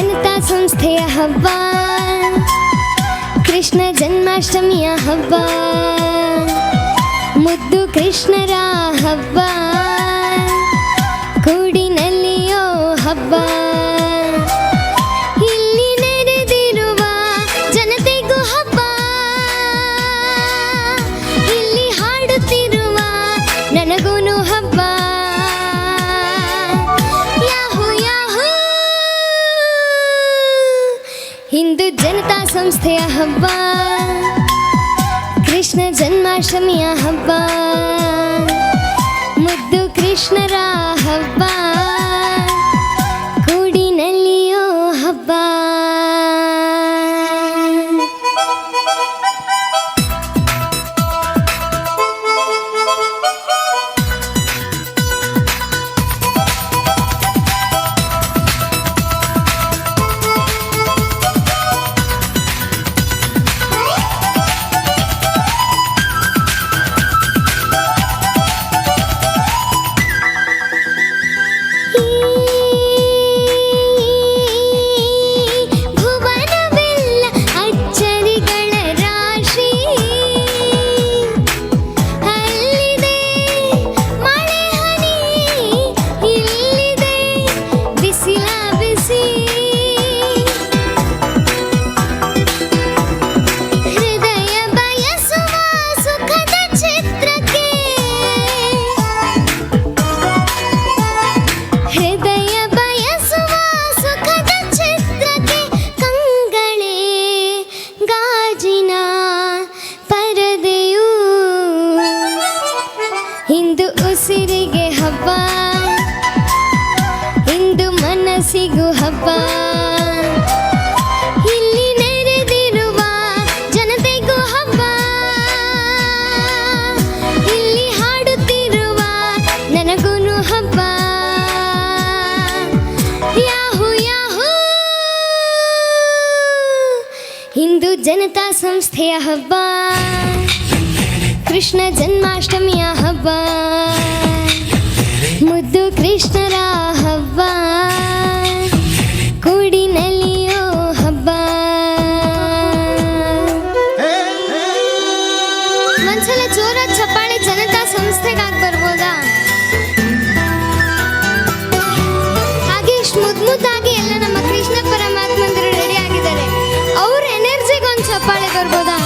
ಜನತಾ ಸಂಸ್ಥೆಯ ಹಬ್ಬ, ಕೃಷ್ಣ ಜನ್ಮಾಷ್ಟಮಿಯ ಹಬ್ಬ, ಮುದ್ದು ಕೃಷ್ಣರ ಹಬ್ಬ, ಕೂಡಿನಲ್ಲಿಯೋ ಹಬ್ಬ. ಇಲ್ಲಿ ನೆರೆದಿರುವ ಜನತೆಗೂ ಹಬ್ಬ, ಇಲ್ಲಿ ಹಾಡುತ್ತಿರುವ ನನಗೂನು ಹಬ್ಬ. ಯಾಹೂ ಯಾಹೂ, ಹಿಂದೂ ಜನತಾ ಸಂಸ್ಥೆಯ ಹಬ್ಬ, ಕೃಷ್ಣ ಜನ್ಮಾಷ್ಟಮಿಯ ಹಬ್ಬ, ಮುದ್ದು ಕೃಷ್ಣರ ಹಬ್ಬ, ಕೂಡಿನಲ್ಲಿಯೋ ಹಬ್ಬ. ಇಂದು ಉಸಿರಿಗೆ ಹಬ್ಬ, ಇಂದು ಮನಸ್ಸಿಗೂ ಹಬ್ಬ, ಇಲ್ಲಿ ನೆರೆದಿರುವ ಜನತೆಗೂ ಹಬ್ಬ, ಇಲ್ಲಿ ಹಾಡುತ್ತಿರುವ ನನಗೂನು ಹಬ್ಬ. ಯಾಹೂ ಯಾಹೂ, ಹಿಂದೂ ಜನತಾ ಸಂಸ್ಥೆಯ ಹಬ್ಬ, ಕೃಷ್ಣ ಜನ್ಮಾಷ್ಟಮಿಯ ಹಬ್ಬ, ಮುದ್ದು ಕೃಷ್ಣರ ಹಬ್ಬ, ಕೂಡಿನಲ್ಲಿಯೋ ಹಬ್ಬ. ಒಂದ್ಸಲ ಜೋರಾದ ಚಪ್ಪಾಳೆ ಜನತಾ ಸಂಸ್ಥೆಗಾಗಿ ಬರ್ಬೋದಾ? ಹಾಗೆ ಇಷ್ಟು ಮುದ್ದಾಗಿ ಎಲ್ಲ ನಮ್ಮ ಕೃಷ್ಣ ಪರಮಾತ್ಮಂದರು ರೆಡಿ ಆಗಿದ್ದಾರೆ, ಅವ್ರ ಎನರ್ಜಿಗೆ ಒಂದು ಚಪ್ಪಾಳೆ ಬರ್ಬೋದಾ?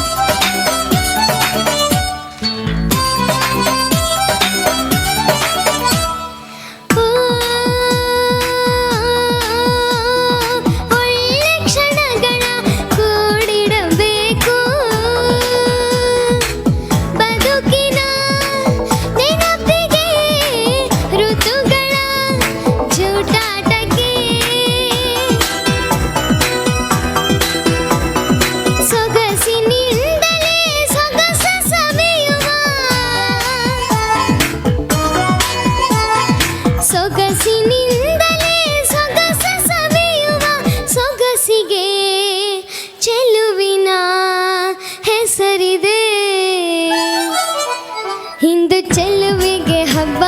ಸೊಗಸಿನಿಂದಲೇ ಸೊಗಸ ಸವಿಯುವ ಸೊಗಸಿಗೆ ಚೆಲುವಿನ ಹೆಸರಿದೆ. ಇಂದು ಚೆಲುವಿಗೆ ಹಬ್ಬ,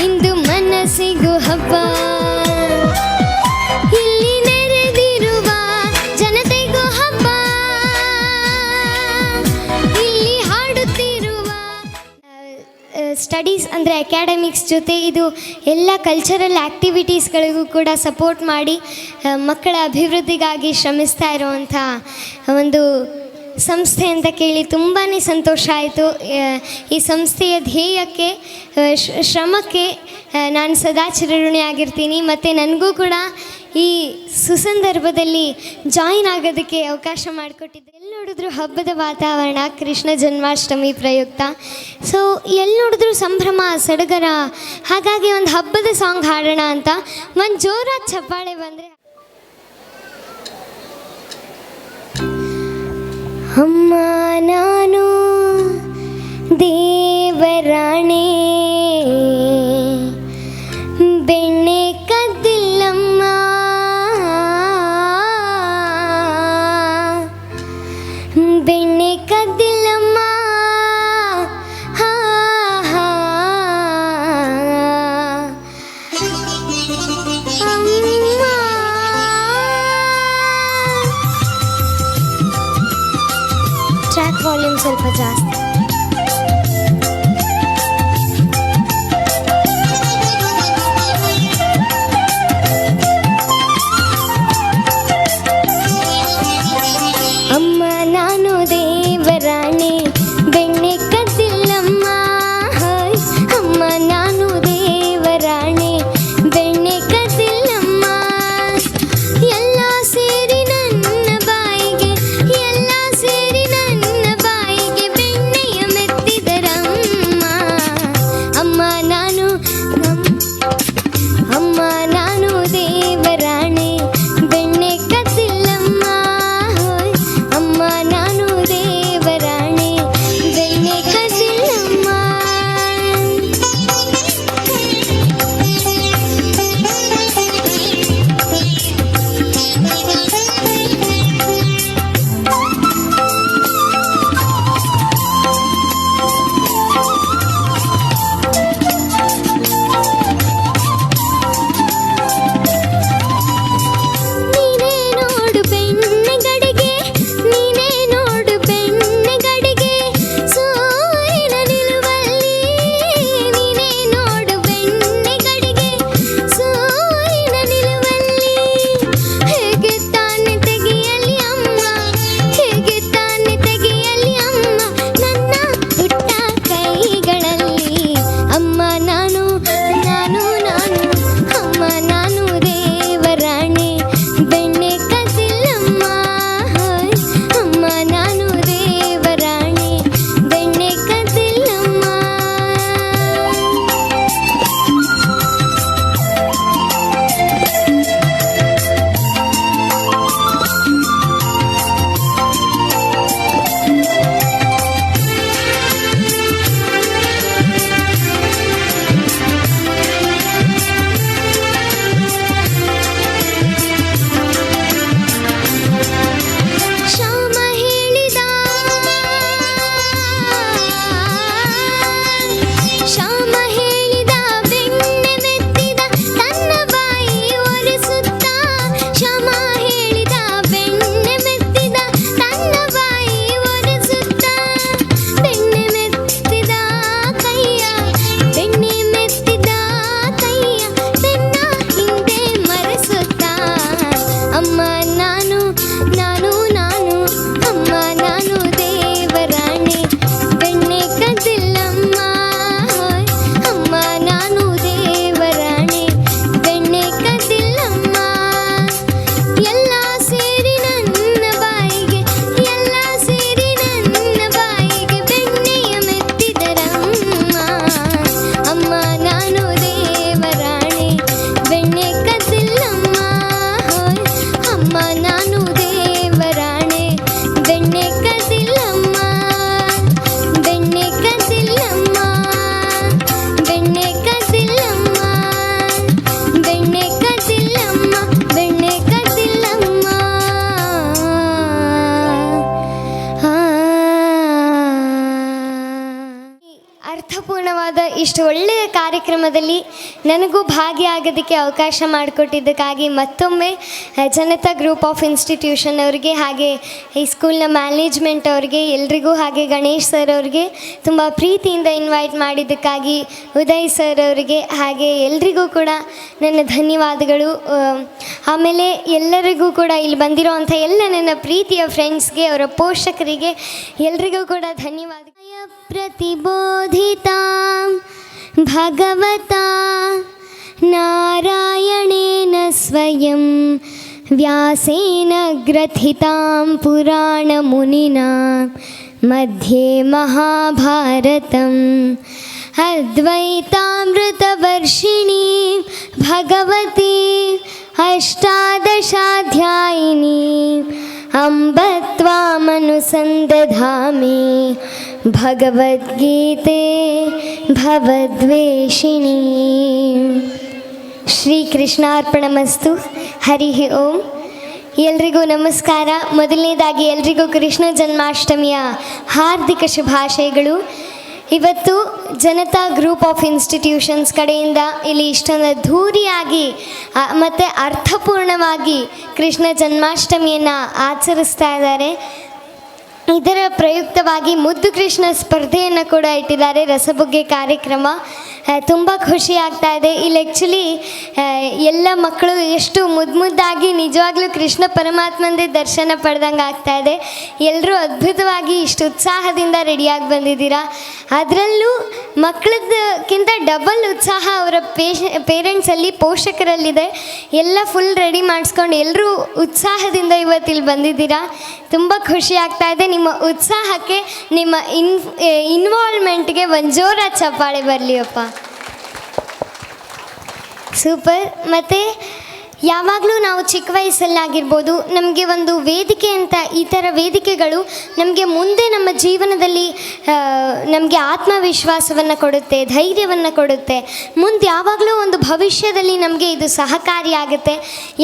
ಇಂದು ಮನಸ್ಸಿಗೂ ಹಬ್ಬ, ಇಲ್ಲಿ ನೆರೆದಿರುವ ಜನತೆಗೂ ಹಬ್ಬ, ಇಲ್ಲಿ ಹಾಡುತ್ತಿರುವ ಸ್ಟಡೀಸ್ ಅಂದರೆ ಅಕಾಡೆಮಿಕ್ಸ್ ಜೊತೆ ಇದು ಎಲ್ಲ ಕಲ್ಚರಲ್ ಆ್ಯಕ್ಟಿವಿಟೀಸ್ಗಳಿಗೂ ಕೂಡ ಸಪೋರ್ಟ್ ಮಾಡಿ ಮಕ್ಕಳ ಅಭಿವೃದ್ಧಿಗಾಗಿ ಶ್ರಮಿಸ್ತಾ ಇರುವಂಥ ಒಂದು ಸಂಸ್ಥೆ ಅಂತ ಕೇಳಿ ತುಂಬಾ ಸಂತೋಷ ಆಯಿತು. ಈ ಸಂಸ್ಥೆಯ ಧ್ಯೇಯಕ್ಕೆ ಶ್ರಮಕ್ಕೆ ನಾನು ಸದಾ ಚಿರಋಣಿಯಾಗಿರ್ತೀನಿ. ಮತ್ತು ನನಗೂ ಕೂಡ ಈ ಸುಸಂದರ್ಭದಲ್ಲಿ ಜಾಯಿನ್ ಆಗೋದಕ್ಕೆ ಅವಕಾಶ ಮಾಡಿಕೊಟ್ಟಿದ್ದೆ. ಎಲ್ಲಿ ನೋಡಿದ್ರು ಹಬ್ಬದ ವಾತಾವರಣ, ಕೃಷ್ಣ ಜನ್ಮಾಷ್ಟಮಿ ಪ್ರಯುಕ್ತ. ಸೊ ಎಲ್ಲಿ ನೋಡಿದ್ರು ಸಂಭ್ರಮ ಸಡಗರ. ಹಾಗಾಗಿ ಒಂದು ಹಬ್ಬದ ಸಾಂಗ್ ಹಾಡೋಣ ಅಂತ ಒಂದು ಜೋರಾದ ಚಪ್ಪಾಳೆ ಬಂದರೆ. ಅಮ್ಮ ನಾನು ದೇವರಾಣೆ, ಬೆಣ್ಣೆ ಕದ್ದಿಲ್ಲಮ್ಮ, ಬೆಣ್ಣೆ ಕದ್ದಿಲ್ಲಮ್ಮ, ಹಾ ಹಾ ಅಮ್ಮ ಅರ್ಥಪೂರ್ಣವಾದ ಇಷ್ಟು ಒಳ್ಳೆಯ ಕಾರ್ಯಕ್ರಮದಲ್ಲಿ ನನಗೂ ಭಾಗಿಯಾಗೋದಕ್ಕೆ ಅವಕಾಶ ಮಾಡಿಕೊಟ್ಟಿದ್ದಕ್ಕಾಗಿ ಮತ್ತೊಮ್ಮೆ ಜನತಾ ಗ್ರೂಪ್ ಆಫ್ ಇನ್ಸ್ಟಿಟ್ಯೂಷನ್ ಅವರಿಗೆ, ಹಾಗೆ ಈ ಸ್ಕೂಲ್ನ ಮ್ಯಾನೇಜ್ಮೆಂಟ್ ಅವರಿಗೆ ಎಲ್ರಿಗೂ, ಹಾಗೆ ಗಣೇಶ್ ಸರ್ ಅವರಿಗೆ ತುಂಬ ಪ್ರೀತಿಯಿಂದ ಇನ್ವೈಟ್ ಮಾಡಿದ್ದಕ್ಕಾಗಿ ಉದಯ್ ಸರ್ ಅವರಿಗೆ, ಹಾಗೆ ಎಲ್ರಿಗೂ ಕೂಡ ನನ್ನ ಧನ್ಯವಾದಗಳು. ಆಮೇಲೆ ಎಲ್ಲರಿಗೂ ಕೂಡ ಇಲ್ಲಿ ಬಂದಿರೋವಂಥ ಎಲ್ಲ ನನ್ನ ಪ್ರೀತಿಯ ಫ್ರೆಂಡ್ಸ್ಗೆ, ಅವರ ಪೋಷಕರಿಗೆ ಎಲ್ರಿಗೂ ಕೂಡ ಧನ್ಯವಾದ. ಪ್ರತಿಬೋಧಿತಾಂ ಭಗವತಾ ನಾರಾಯಣೇನ ಸ್ವಯಂ ವ್ಯಾಸೇನ ಗ್ರಥಿತಾಂ ಪುರಾಣ ಮುನಿನಾ ಮಧ್ಯೆ ಮಹಾಭಾರತಂ ಅದ್ವೈತಾಮೃತವರ್ಷಿಣಿ ಭಗವತಿ ಅಷ್ಟಾದಶಾಧ್ಯಾಯಿನಿ ಅಂಬ ತ್ವಾಮನುಸಂದಧಾಮಿ ಭಗವದ್ಗೀತೆ ಭವದ್ವೇಷಿಣಿ. ಶ್ರೀಕೃಷ್ಣಾರ್ಪಣಮಸ್ತು. ಹರಿ ಓಂ. ಎಲ್ರಿಗೂ ನಮಸ್ಕಾರ. ಮೊದಲನೇದಾಗಿ ಎಲ್ರಿಗೂ ಕೃಷ್ಣ ಜನ್ಮಾಷ್ಟಮಿಯ ಹಾರ್ದಿಕ ಶುಭಾಶಯಗಳು. ಇವತ್ತು ಜನತಾ ಗ್ರೂಪ್ ಆಫ್ ಇನ್ಸ್ಟಿಟ್ಯೂಷನ್ಸ್ ಕಡೆಯಿಂದ ಇಲ್ಲಿ ಇಷ್ಟೊಂದು ಅದ್ಧೂರಿಯಾಗಿ ಮತ್ತು ಅರ್ಥಪೂರ್ಣವಾಗಿ ಕೃಷ್ಣ ಜನ್ಮಾಷ್ಟಮಿಯನ್ನು ಆಚರಿಸ್ತಾ ಇದ್ದಾರೆ. ಇದರ ಪ್ರಯುಕ್ತವಾಗಿ ಮುದ್ದು ಕೃಷ್ಣ ಸ್ಪರ್ಧೆಯನ್ನು ಕೂಡ ಇಟ್ಟಿದ್ದಾರೆ, ರಸಬುಗ್ಗೆ ಕಾರ್ಯಕ್ರಮ. ತುಂಬ ಖುಷಿ ಆಗ್ತಾ ಇದೆ. ಇಲ್ಲಿ ಆ್ಯಕ್ಚುಲಿ ಎಲ್ಲ ಮಕ್ಕಳು ಎಷ್ಟು ಮುದ್ದಾಗಿ ನಿಜವಾಗ್ಲೂ ಕೃಷ್ಣ ಪರಮಾತ್ಮಂದೇ ದರ್ಶನ ಪಡೆದಂಗೆ ಆಗ್ತಾ ಇದೆ. ಎಲ್ಲರೂ ಅದ್ಭುತವಾಗಿ ಇಷ್ಟು ಉತ್ಸಾಹದಿಂದ ರೆಡಿಯಾಗಿ ಬಂದಿದ್ದೀರಾ. ಅದರಲ್ಲೂ ಮಕ್ಕಳದಕ್ಕಿಂತ ಡಬಲ್ ಉತ್ಸಾಹ ಅವರ ಪೇರೆಂಟ್ಸಲ್ಲಿ, ಪೋಷಕರಲ್ಲಿದೆ. ಎಲ್ಲ ಫುಲ್ ರೆಡಿ ಮಾಡಿಸ್ಕೊಂಡು ಎಲ್ಲರೂ ಉತ್ಸಾಹದಿಂದ ಇವತ್ತಿಲ್ಲಿ ಬಂದಿದ್ದೀರಾ. ತುಂಬ ಖುಷಿ ಆಗ್ತಾ ಇದೆ. ನಿಮ್ಮ ಉತ್ಸಾಹಕ್ಕೆ, ನಿಮ್ಮ ಇನ್ವಾಲ್ವ್ಮೆಂಟ್ಗೆ ಒಂದು ಜೋರ ಚಪ್ಪಾಳೆ ಬರಲಿಯಪ್ಪ. ಸೂಪರ್. ಮತ್ತು ಯಾವಾಗಲೂ ನಾವು ಚಿಕ್ಕ ವಯಸ್ಸಲ್ಲಾಗಿರ್ಬೋದು, ನಮಗೆ ಒಂದು ವೇದಿಕೆ ಅಂತ, ಈ ಥರ ವೇದಿಕೆಗಳು ನಮಗೆ ಮುಂದೆ ನಮ್ಮ ಜೀವನದಲ್ಲಿ ನಮಗೆ ಆತ್ಮವಿಶ್ವಾಸವನ್ನು ಕೊಡುತ್ತೆ, ಧೈರ್ಯವನ್ನು ಕೊಡುತ್ತೆ. ಮುಂದೆ ಯಾವಾಗಲೂ ಒಂದು ಭವಿಷ್ಯದಲ್ಲಿ ನಮಗೆ ಇದು ಸಹಕಾರಿಯಾಗುತ್ತೆ.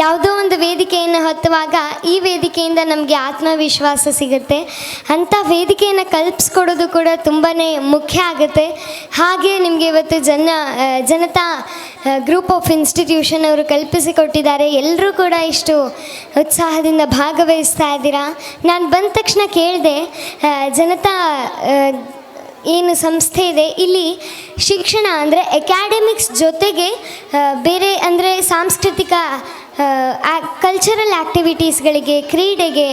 ಯಾವುದೋ ಒಂದು ವೇದಿಕೆಯನ್ನು ಹತ್ತುವಾಗ ಈ ವೇದಿಕೆಯಿಂದ ನಮಗೆ ಆತ್ಮವಿಶ್ವಾಸ ಸಿಗುತ್ತೆ. ಅಂಥ ವೇದಿಕೆಯನ್ನು ಕಲ್ಪಿಸ್ಕೊಡೋದು ಕೂಡ ತುಂಬಾ ಮುಖ್ಯ ಆಗುತ್ತೆ. ಹಾಗೆ ನಿಮಗೆ ಇವತ್ತು ಜನತಾ ಗ್ರೂಪ್ ಆಫ್ ಇನ್ಸ್ಟಿಟ್ಯೂಷನ್ ಅವರು ಕಲ್ಪಿಸಿಕೊಟ್ಟಿದ್ದಾರೆ. ಎಲ್ಲರೂ ಕೂಡ ಇಷ್ಟು ಉತ್ಸಾಹದಿಂದ ಭಾಗವಹಿಸ್ತಾ ಇದ್ದೀರಾ. ನಾನು ಬಂದ ತಕ್ಷಣ ಕೇಳಿದೆ, ಜನತಾ ಏನು ಸಂಸ್ಥೆ ಇದೆ ಇಲ್ಲಿ ಶಿಕ್ಷಣ ಅಂದರೆ ಅಕಾಡೆಮಿಕ್ಸ್ ಜೊತೆಗೆ ಬೇರೆ ಅಂದರೆ ಸಾಂಸ್ಕೃತಿಕ ಕಲ್ಚರಲ್ ಆ್ಯಕ್ಟಿವಿಟೀಸ್ಗಳಿಗೆ, ಕ್ರೀಡೆಗೆ,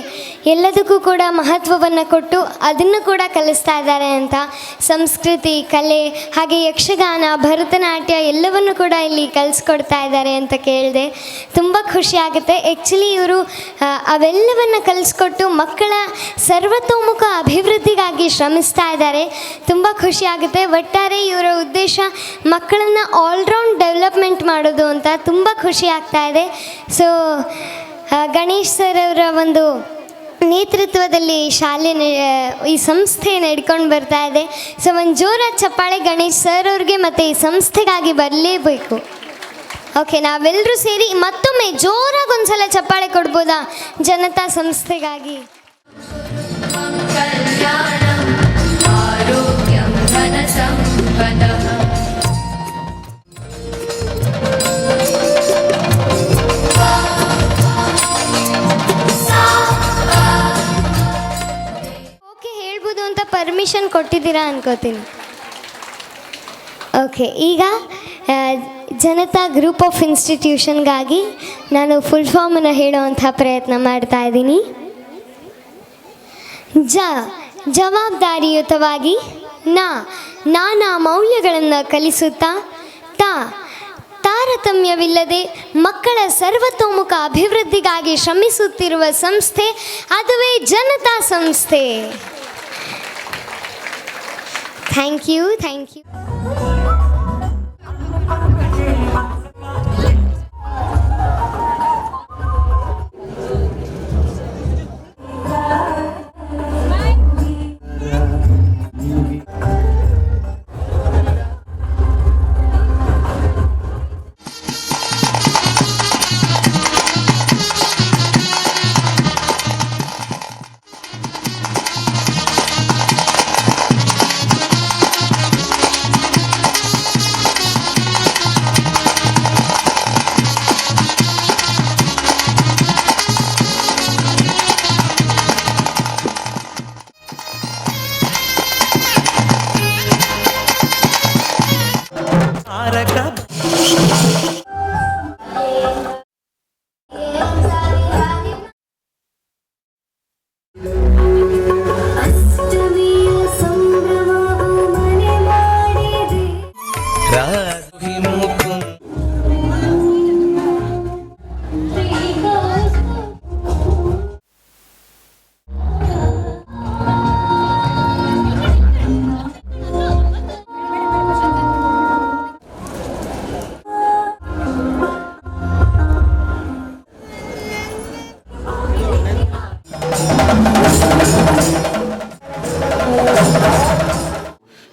ಎಲ್ಲದಕ್ಕೂ ಕೂಡ ಮಹತ್ವವನ್ನು ಕೊಟ್ಟು ಅದನ್ನು ಕೂಡ ಕಲಿಸ್ತಾ ಇದ್ದಾರೆ ಅಂತ. ಸಂಸ್ಕೃತಿ, ಕಲೆ, ಹಾಗೆ ಯಕ್ಷಗಾನ, ಭರತನಾಟ್ಯ ಎಲ್ಲವನ್ನು ಕೂಡ ಇಲ್ಲಿ ಕಲಿಸ್ಕೊಡ್ತಾ ಇದ್ದಾರೆ ಅಂತ ಕೇಳಿದೆ. ತುಂಬ ಖುಷಿ ಆಗುತ್ತೆ. ಆ್ಯಕ್ಚುಲಿ ಇವರು ಅವೆಲ್ಲವನ್ನು ಕಲಿಸ್ಕೊಟ್ಟು ಮಕ್ಕಳ ಸರ್ವತೋಮುಖ ಅಭಿವೃದ್ಧಿಗಾಗಿ ಶ್ರಮಿಸ್ತಾ ಇದ್ದಾರೆ. ತುಂಬ ಖುಷಿ ಆಗುತ್ತೆ. ಒಟ್ಟಾರೆ ಇವರ ಉದ್ದೇಶ ಮಕ್ಕಳನ್ನು ಆಲ್ರೌಂಡ್ ಡೆವಲಪ್ಮೆಂಟ್ ಮಾಡೋದು ಅಂತ. ತುಂಬ ಖುಷಿ ಆಗ್ತಾ ಇದೆ. ಸೊ ಗಣೇಶ್ ಸರ್ ಅವರ ಒಂದು ನೇತೃತ್ವದಲ್ಲಿ ಈ ಸಂಸ್ಥೆ ನಡ್ಕೊಂಡು ಬರ್ತಾ ಇದೆ. ಸೊ ಒಂದು ಜೋರಾದ ಚಪ್ಪಾಳೆ ಗಣೇಶ್ ಸರ್ ಅವ್ರಿಗೆ ಮತ್ತು ಈ ಸಂಸ್ಥೆಗಾಗಿ ಬರಲೇಬೇಕು. ಓಕೆ, ನಾವೆಲ್ಲರೂ ಸೇರಿ ಮತ್ತೊಮ್ಮೆ ಜೋರಾಗಿ ಒಂದ್ಸಲ ಚಪ್ಪಾಳೆ ಕೊಡ್ಬೋದಾ ಜನತಾ ಸಂಸ್ಥೆಗಾಗಿ? ಪರ್ಮಿಷನ್ ಕೊಟ್ಟಿದ್ದೀರಾ ಅನ್ಕೋತೀನಿ. ಓಕೆ, ಈಗ ಜನತಾ ಗ್ರೂಪ್ ಆಫ್ ಇನ್ಸ್ಟಿಟ್ಯೂಷನ್ಗಾಗಿ ನಾನು ಫುಲ್ ಫಾರ್ಮನ್ನು ಹೇಳೋವಂಥ ಪ್ರಯತ್ನ ಮಾಡ್ತಾ ಇದ್ದೀನಿ. ಜವಾಬ್ದಾರಿಯುತವಾಗಿ ನಾನಾ ಮೌಲ್ಯಗಳನ್ನು ಕಲಿಸುತ್ತಾ ತಾರತಮ್ಯವಿಲ್ಲದೆ ಮಕ್ಕಳ ಸರ್ವತೋಮುಖ ಅಭಿವೃದ್ಧಿಗಾಗಿ ಶ್ರಮಿಸುತ್ತಿರುವ ಸಂಸ್ಥೆ, ಅದುವೇ ಜನತಾ ಸಂಸ್ಥೆ. Thank you.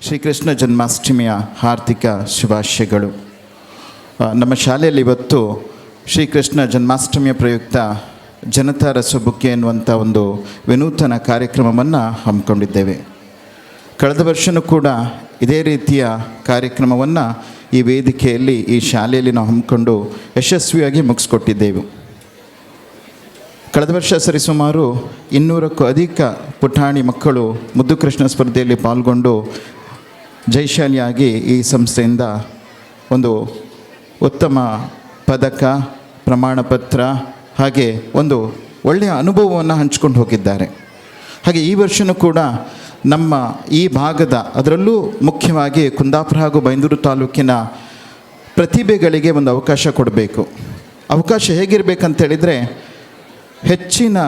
ಶ್ರೀಕೃಷ್ಣ ಜನ್ಮಾಷ್ಟಮಿಯ ಹಾರ್ದಿಕ ಶುಭಾಶಯಗಳು. ನಮ್ಮ ಶಾಲೆಯಲ್ಲಿ ಇವತ್ತು ಶ್ರೀಕೃಷ್ಣ ಜನ್ಮಾಷ್ಟಮಿಯ ಪ್ರಯುಕ್ತ ಜನತಾ ರಸಬುಕ್ಕೆ ಎನ್ನುವಂಥ ಒಂದು ವಿನೂತನ ಕಾರ್ಯಕ್ರಮವನ್ನು ಹಮ್ಮಿಕೊಂಡಿದ್ದೇವೆ. ಕಳೆದ ವರ್ಷವೂ ಕೂಡ ಇದೇ ರೀತಿಯ ಕಾರ್ಯಕ್ರಮವನ್ನು ಈ ವೇದಿಕೆಯಲ್ಲಿ ಈ ಶಾಲೆಯಲ್ಲಿ ನಾವು ಹಮ್ಮಿಕೊಂಡು ಯಶಸ್ವಿಯಾಗಿ ಮುಗಿಸ್ಕೊಟ್ಟಿದ್ದೆವು. ಕಳೆದ ವರ್ಷ ಸರಿಸುಮಾರು 200ಕ್ಕೂ ಅಧಿಕ ಪುಟಾಣಿ ಮಕ್ಕಳು ಮುದ್ದು ಕೃಷ್ಣ ಸ್ಪರ್ಧೆಯಲ್ಲಿ ಪಾಲ್ಗೊಂಡು ಜಯಶಾಲಿಯಾಗಿ ಈ ಸಂಸ್ಥೆಯಿಂದ ಒಂದು ಉತ್ತಮ ಪದಕ, ಪ್ರಮಾಣಪತ್ರ ಹಾಗೆ ಒಂದು ಒಳ್ಳೆಯ ಅನುಭವವನ್ನು ಹಂಚಿಕೊಂಡು ಹೋಗಿದ್ದಾರೆ. ಹಾಗೆ ಈ ವರ್ಷವೂ ಕೂಡ ನಮ್ಮ ಈ ಭಾಗದ, ಅದರಲ್ಲೂ ಮುಖ್ಯವಾಗಿ ಕುಂದಾಪುರ ಹಾಗೂ ಬೈಂದೂರು ತಾಲೂಕಿನ ಪ್ರತಿಭೆಗಳಿಗೆ ಒಂದು ಅವಕಾಶ ಕೊಡಬೇಕು. ಅವಕಾಶ ಹೇಗಿರಬೇಕಂತೇಳಿದರೆ, ಹೆಚ್ಚಿನ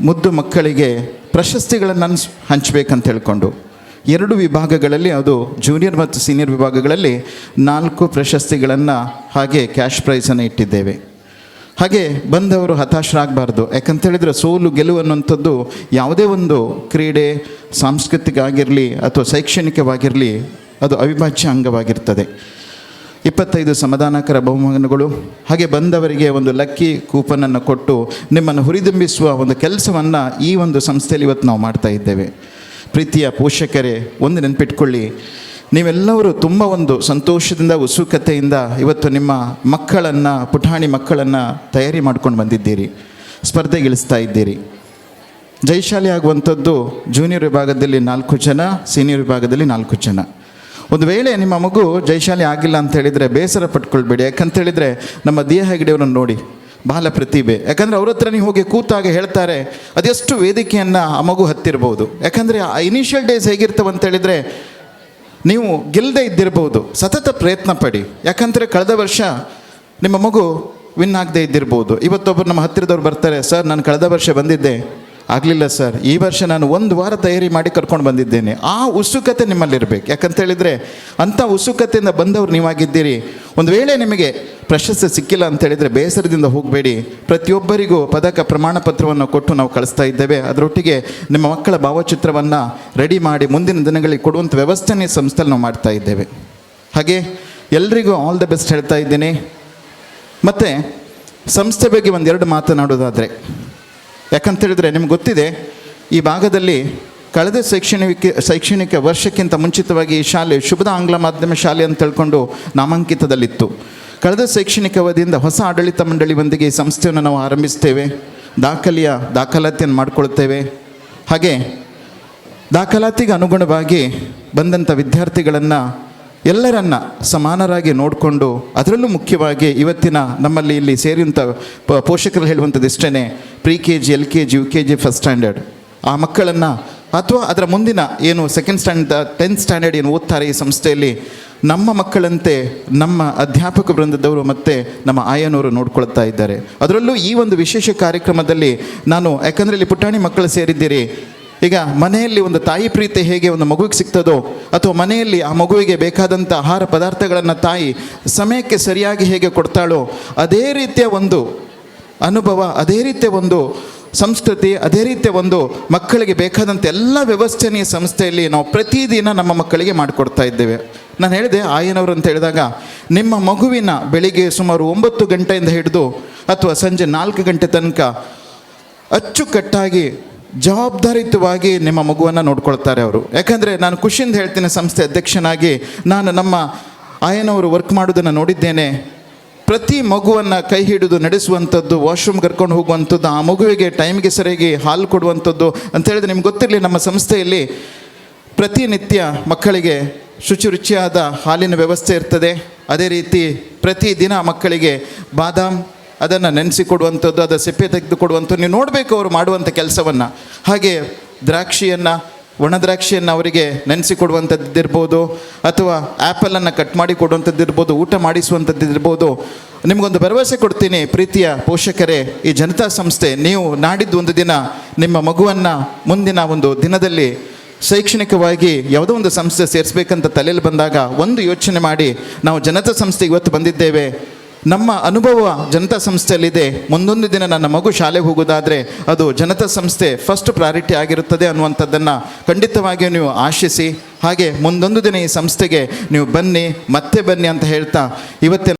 ಮುದ್ದು ಮಕ್ಕಳಿಗೆ ಪ್ರಶಸ್ತಿಗಳನ್ನು ಹಂಚಬೇಕಂತ ಹೇಳ್ಕೊಂಡು 2 ವಿಭಾಗಗಳಲ್ಲಿ, ಅದು ಜೂನಿಯರ್ ಮತ್ತು ಸೀನಿಯರ್ ವಿಭಾಗಗಳಲ್ಲಿ 4 ಪ್ರಶಸ್ತಿಗಳನ್ನು ಹಾಗೆ ಕ್ಯಾಶ್ ಪ್ರೈಸನ್ನು ಇಟ್ಟಿದ್ದೇವೆ. ಹಾಗೆ ಬಂದವರು ಹತಾಶರಾಗಬಾರ್ದು. ಯಾಕಂತೇಳಿದರೆ ಸೋಲು ಗೆಲುವು ಅನ್ನುವಂಥದ್ದು ಯಾವುದೇ ಒಂದು ಕ್ರೀಡೆ, ಸಾಂಸ್ಕೃತಿಕ ಆಗಿರಲಿ ಅಥವಾ ಶೈಕ್ಷಣಿಕವಾಗಿರಲಿ, ಅದು ಅವಿಭಾಜ್ಯ ಅಂಗವಾಗಿರ್ತದೆ. 25 ಸಮಾಧಾನಕರ ಬಹುಮಾನಗಳು, ಹಾಗೆ ಬಂದವರಿಗೆ ಒಂದು ಲಕ್ಕಿ ಕೂಪನನ್ನು ಕೊಟ್ಟು ನಿಮ್ಮನ್ನು ಹುರಿದುಂಬಿಸುವ ಒಂದು ಕೆಲಸವನ್ನು ಈ ಒಂದು ಸಂಸ್ಥೆಯಲ್ಲಿ ಇವತ್ತು ನಾವು ಮಾಡ್ತಾ ಇದ್ದೇವೆ. ಪ್ರೀತಿಯ ಪೋಷಕರೇ, ಒಂದು ನೆನಪಿಟ್ಕೊಳ್ಳಿ, ನೀವೆಲ್ಲರೂ ತುಂಬ ಒಂದು ಸಂತೋಷದಿಂದ, ಉತ್ಸುಕತೆಯಿಂದ ಇವತ್ತು ನಿಮ್ಮ ಮಕ್ಕಳನ್ನು, ಪುಟಾಣಿ ಮಕ್ಕಳನ್ನು ತಯಾರಿ ಮಾಡ್ಕೊಂಡು ಬಂದಿದ್ದೀರಿ, ಸ್ಪರ್ಧೆಗಿಳಿಸ್ತಾ ಇದ್ದೀರಿ. ಜಯಶಾಲಿ ಆಗುವಂಥದ್ದು ಜೂನಿಯರ್ ವಿಭಾಗದಲ್ಲಿ 4 ಜನ, ಸೀನಿಯರ್ ವಿಭಾಗದಲ್ಲಿ 4 ಜನ. ಒಂದು ವೇಳೆ ನಿಮ್ಮ ಮಗು ಜಯಶಾಲಿ ಆಗಿಲ್ಲ ಅಂತ ಹೇಳಿದರೆ ಬೇಸರ ಪಟ್ಕೊಳ್ಬೇಡಿ. ಯಾಕಂತೇಳಿದರೆ ನಮ್ಮ ದಿಯ ಹೆಗ್ಡೆಯವರನ್ನು ನೋಡಿ, ಬಹಳ ಪ್ರತಿಭೆ. ಯಾಕಂದರೆ ಅವ್ರ ಹತ್ರ ನೀವು ಹೋಗಿ ಕೂತಾಗ ಹೇಳ್ತಾರೆ ಅದೆಷ್ಟು ವೇದಿಕೆಯನ್ನು ಆ ಮಗು ಹತ್ತಿರ್ಬೋದು. ಯಾಕಂದರೆ ಆ ಇನಿಷಿಯಲ್ ಡೇಸ್ ಹೇಗಿರ್ತವೆ ಅಂತೇಳಿದರೆ, ನೀವು ಗೆಲ್ಲದೆ ಇದ್ದಿರ್ಬೋದು, ಸತತ ಪ್ರಯತ್ನ ಪಡಿ. ಯಾಕಂದರೆ ಕಳೆದ ವರ್ಷ ನಿಮ್ಮ ಮಗು ವಿನ್ ಆಗದೆ ಇದ್ದಿರ್ಬೋದು. ಇವತ್ತೊಬ್ಬರು ನಮ್ಮ ಹತ್ತಿರದವ್ರು ಬರ್ತಾರೆ, ಸರ್ ನಾನು ಕಳೆದ ವರ್ಷ ಬಂದಿದ್ದೆ, ಆಗಲಿಲ್ಲ ಸರ್, ಈ ವರ್ಷ ನಾನು 1 ವಾರ ತಯಾರಿ ಮಾಡಿ ಕರ್ಕೊಂಡು ಬಂದಿದ್ದೇನೆ. ಆ ಉತ್ಸುಕತೆ ನಿಮ್ಮಲ್ಲಿರಬೇಕು. ಯಾಕಂತೇಳಿದರೆ ಅಂಥ ಉತ್ಸುಕತೆಯಿಂದ ಬಂದವರು ನೀವಾಗಿದ್ದೀರಿ. ಒಂದು ವೇಳೆ ನಿಮಗೆ ಪ್ರಶಸ್ತಿ ಸಿಕ್ಕಿಲ್ಲ ಅಂತೇಳಿದರೆ ಬೇಸರದಿಂದ ಹೋಗಬೇಡಿ. ಪ್ರತಿಯೊಬ್ಬರಿಗೂ ಪದಕ, ಪ್ರಮಾಣ ಪತ್ರವನ್ನು ಕೊಟ್ಟು ನಾವು ಕಳಿಸ್ತಾ ಇದ್ದೇವೆ. ಅದರೊಟ್ಟಿಗೆ ನಿಮ್ಮ ಮಕ್ಕಳ ಭಾವಚಿತ್ರವನ್ನು ರೆಡಿ ಮಾಡಿ ಮುಂದಿನ ದಿನಗಳಿಗೆ ಕೊಡುವಂಥ ವ್ಯವಸ್ಥೆನೇ ಸಂಸ್ಥೆಯಲ್ಲಿ ನಾವು ಮಾಡ್ತಾ ಇದ್ದೇವೆ. ಹಾಗೆ ಎಲ್ರಿಗೂ ಆಲ್ ದ ಬೆಸ್ಟ್ ಹೇಳ್ತಾ ಇದ್ದೀನಿ. ಮತ್ತು ಸಂಸ್ಥೆ ಬಗ್ಗೆ 1-2 ಮಾತನಾಡೋದಾದರೆ, ಯಾಕಂತೇಳಿದರೆ ನಿಮ್ಗೆ ಗೊತ್ತಿದೆ, ಈ ಭಾಗದಲ್ಲಿ ಕಳೆದ ಶೈಕ್ಷಣಿಕ ವರ್ಷಕ್ಕಿಂತ ಮುಂಚಿತವಾಗಿ ಈ ಶಾಲೆ ಶುಭದ ಆಂಗ್ಲ ಮಾಧ್ಯಮ ಶಾಲೆ ಅಂತ ತಿಳ್ಕೊಂಡು ನಾಮಾಂಕಿತದಲ್ಲಿತ್ತು. ಕಳೆದ ಶೈಕ್ಷಣಿಕ ಅವಧಿಯಿಂದ ಹೊಸ ಆಡಳಿತ ಮಂಡಳಿಯೊಂದಿಗೆ ಈ ಸಂಸ್ಥೆಯನ್ನು ನಾವು ಆರಂಭಿಸ್ತೇವೆ. ದಾಖಲಾತಿಯನ್ನು ಮಾಡಿಕೊಳ್ತೇವೆ. ಹಾಗೆ ದಾಖಲಾತಿಗೆ ಅನುಗುಣವಾಗಿ ಬಂದಂಥ ವಿದ್ಯಾರ್ಥಿಗಳನ್ನು ಎಲ್ಲರನ್ನ ಸಮಾನರಾಗಿ ನೋಡಿಕೊಂಡು, ಅದರಲ್ಲೂ ಮುಖ್ಯವಾಗಿ ಇವತ್ತಿನ ನಮ್ಮಲ್ಲಿ ಇಲ್ಲಿ ಸೇರಿದಂಥ ಪೋಷಕರು ಹೇಳುವಂಥದ್ದು ಇಷ್ಟೇ, ಪ್ರಿ-KG, LKG, UKG, ಫಸ್ಟ್ ಸ್ಟ್ಯಾಂಡರ್ಡ್ ಆ ಮಕ್ಕಳನ್ನು, ಅಥವಾ ಅದರ ಮುಂದಿನ ಏನು ಸೆಕೆಂಡ್ ಸ್ಟ್ಯಾಂಡರ್ಡ್, 10th ಸ್ಟ್ಯಾಂಡರ್ಡ್ ಏನು ಓದ್ತಾರೆ ಈ ಸಂಸ್ಥೆಯಲ್ಲಿ, ನಮ್ಮ ಮಕ್ಕಳಂತೆ ನಮ್ಮ ಅಧ್ಯಾಪಕ ವೃಂದದವರು ಮತ್ತು ನಮ್ಮ ಆಯನವರು ನೋಡ್ಕೊಳ್ತಾ ಇದ್ದಾರೆ. ಅದರಲ್ಲೂ ಈ ಒಂದು ವಿಶೇಷ ಕಾರ್ಯಕ್ರಮದಲ್ಲಿ ನಾನು, ಯಾಕಂದರೆ ಇಲ್ಲಿ ಪುಟಾಣಿ ಮಕ್ಕಳು ಸೇರಿದ್ದೀರಿ, ಈಗ ಮನೆಯಲ್ಲಿ ಒಂದು ತಾಯಿ ಪ್ರೀತಿ ಹೇಗೆ ಒಂದು ಮಗುವಿಗೆ ಸಿಗ್ತದೋ, ಅಥವಾ ಮನೆಯಲ್ಲಿ ಆ ಮಗುವಿಗೆ ಬೇಕಾದಂಥ ಆಹಾರ ಪದಾರ್ಥಗಳನ್ನು ತಾಯಿ ಸಮಯಕ್ಕೆ ಸರಿಯಾಗಿ ಹೇಗೆ ಕೊಡ್ತಾಳೋ, ಅದೇ ರೀತಿಯ ಒಂದು ಅನುಭವ, ಅದೇ ರೀತಿಯ ಒಂದು ಸಂಸ್ಕೃತಿ, ಅದೇ ರೀತಿಯ ಒಂದು ಮಕ್ಕಳಿಗೆ ಬೇಕಾದಂಥ ಎಲ್ಲ ವ್ಯವಸ್ಥೆನೇ ಈ ಸಂಸ್ಥೆಯಲ್ಲಿ ನಾವು ಪ್ರತಿದಿನ ನಮ್ಮ ಮಕ್ಕಳಿಗೆ ಮಾಡಿಕೊಡ್ತಾ ಇದ್ದೇವೆ. ನಾನು ಹೇಳಿದೆ ಆಯನವರು ಅಂತ ಹೇಳಿದಾಗ, ನಿಮ್ಮ ಮಗುವಿನ ಬೆಳಿಗ್ಗೆ ಸುಮಾರು 9 ಗಂಟೆಯಿಂದ ಹಿಡಿದು ಅಥವಾ ಸಂಜೆ 4 ಗಂಟೆ ತನಕ ಅಚ್ಚುಕಟ್ಟಾಗಿ ಜವಾಬ್ದಾರಿಯುತವಾಗಿ ನಿಮ್ಮ ಮಗುವನ್ನು ನೋಡ್ಕೊಳ್ತಾರೆ ಅವರು. ಯಾಕಂದರೆ ನಾನು ಖುಷಿಯಿಂದ ಹೇಳ್ತೀನಿ, ಸಂಸ್ಥೆ ಅಧ್ಯಕ್ಷನಾಗಿ ನಾನು ನಮ್ಮ ಆಯನವರು ವರ್ಕ್ ಮಾಡೋದನ್ನು ನೋಡಿದ್ದೇನೆ. ಪ್ರತಿ ಮಗುವನ್ನು ಕೈ ಹಿಡಿದು ನಡೆಸುವಂಥದ್ದು, ವಾಶ್ರೂಮ್ ಕರ್ಕೊಂಡು ಹೋಗುವಂಥದ್ದು, ಆ ಮಗುವಿಗೆ ಟೈಮ್ಗೆ ಸರಿಯಾಗಿ ಹಾಲು ಕೊಡುವಂಥದ್ದು ಅಂತೇಳಿದ್ರೆ, ನಿಮ್ಗೆ ಗೊತ್ತಿರಲಿ, ನಮ್ಮ ಸಂಸ್ಥೆಯಲ್ಲಿ ಪ್ರತಿನಿತ್ಯ ಮಕ್ಕಳಿಗೆ ಶುಚಿರುಚಿಯಾದ ಹಾಲಿನ ವ್ಯವಸ್ಥೆ ಇರ್ತದೆ. ಅದೇ ರೀತಿ ಪ್ರತಿದಿನ ಮಕ್ಕಳಿಗೆ ಬಾದಾಮ್ ಅದನ್ನು ನೆನೆಸಿ ಕೊಡುವಂಥದ್ದು, ಅದರ ಸಿಪ್ಪೆ ತೆಗೆದು ಕೊಡುವಂಥದ್ದು, ನೀವು ನೋಡಬೇಕು ಅವರು ಮಾಡುವಂಥ ಕೆಲಸವನ್ನು. ಹಾಗೆ ದ್ರಾಕ್ಷಿಯನ್ನು, ಒಣ ದ್ರಾಕ್ಷಿಯನ್ನು ಅವರಿಗೆ ನೆನೆಸಿ ಕೊಡುವಂಥದ್ದಿರ್ಬೋದು, ಅಥವಾ ಆ್ಯಪಲನ್ನು ಕಟ್ ಮಾಡಿ ಕೊಡುವಂಥದ್ದಿರ್ಬೋದು, ಊಟ ಮಾಡಿಸುವಂಥದ್ದಿರ್ಬೋದು. ನಿಮಗೊಂದು ಭರವಸೆ ಕೊಡ್ತೀನಿ ಪ್ರೀತಿಯ ಪೋಷಕರೇ, ಈ ಜನತಾ ಸಂಸ್ಥೆ, ನೀವು ನಾಡಿದ್ದು ಒಂದು ದಿನ ನಿಮ್ಮ ಮಗುವನ್ನು ಮುಂದಿನ ಒಂದು ದಿನದಲ್ಲಿ ಶೈಕ್ಷಣಿಕವಾಗಿ ಯಾವುದೋ ಒಂದು ಸಂಸ್ಥೆ ಸೇರಿಸ್ಬೇಕಂತ ತಲೆಯಲ್ಲಿ ಬಂದಾಗ ಒಂದು ಯೋಚನೆ ಮಾಡಿ, ನಾವು ಜನತಾ ಸಂಸ್ಥೆ ಇವತ್ತು ಬಂದಿದ್ದೇವೆ, ನಮ್ಮ ಅನುಭವ ಜನತಾ ಸಂಸ್ಥೆಯಲ್ಲಿದೆ, ಮುಂದೊಂದು ದಿನ ನನ್ನ ಮಗು ಶಾಲೆಗೆ ಹೋಗೋದಾದರೆ ಅದು ಜನತಾ ಸಂಸ್ಥೆ ಫಸ್ಟ್ ಪ್ರಯಾರಿಟಿ ಆಗಿರುತ್ತದೆ ಅನ್ನುವಂಥದ್ದನ್ನು ಖಂಡಿತವಾಗಿಯೂ ನೀವು ಆಶಿಸಿ. ಹಾಗೆ ಮುಂದೊಂದು ದಿನ ಈ ಸಂಸ್ಥೆಗೆ ನೀವು ಬನ್ನಿ, ಮತ್ತೆ ಬನ್ನಿ ಅಂತ ಹೇಳ್ತಾ ಇವತ್ತಿನ